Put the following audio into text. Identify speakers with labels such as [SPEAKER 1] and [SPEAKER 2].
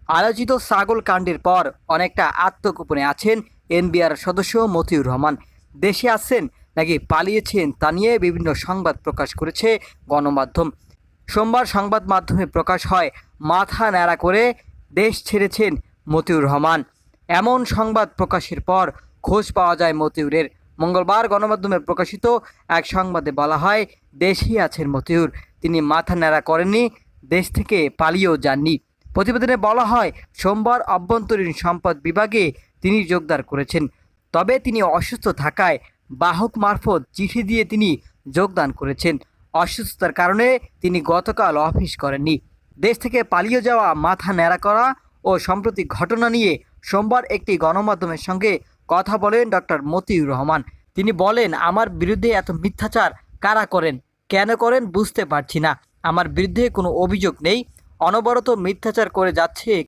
[SPEAKER 1] আলোচিত ছাগল কাণ্ডের পর অনেকটা আত্মগোপনে আছেন এনবিআর সদস্য মতিউর রহমান। দেশে আছেন নাকি পালিয়েছেন তা নিয়ে বিভিন্ন সংবাদ প্রকাশ করেছে গণমাধ্যম। সোমবার সংবাদ মাধ্যমে প্রকাশ হয় মাথা ন্যাড়া করে দেশ ছেড়েছেন মতিউর রহমান। এমন সংবাদ প্রকাশের পর খোঁজ পাওয়া যায় মতিউরের। মঙ্গলবার গণমাধ্যমে প্রকাশিত এক সংবাদে বলা হয় দেশেই আছেন মতিউর, তিনি মাথা ন্যাড়া করেননি, দেশ থেকে পালিয়েও যাননি। প্রতিবেদনে বলা হয় সোমবার অভ্যন্তরীণ সম্পদ বিভাগে তিনি যোগদান করেছেন, তবে তিনি অসুস্থ থাকায় বাহক মারফত চিঠি দিয়ে তিনি যোগদান করেছেন। অসুস্থতার কারণে তিনি গতকাল অফিস করেননি। দেশ থেকে পালিয়ে যাওয়া, মাথা ন্যাড়া করা ও সাম্প্রতিক ঘটনা নিয়ে সোমবার একটি গণমাধ্যমের সঙ্গে কথা বলেন ডক্টর মতিউর রহমান। তিনি বলেন, আমার বিরুদ্ধে এত মিথ্যাচার কারা করেন, কেন করেন বুঝতে পারছি না। আমার বিরুদ্ধে কোনো অভিযোগ নেই, অনবরত মিথ্যাচার করে যাচ্ছে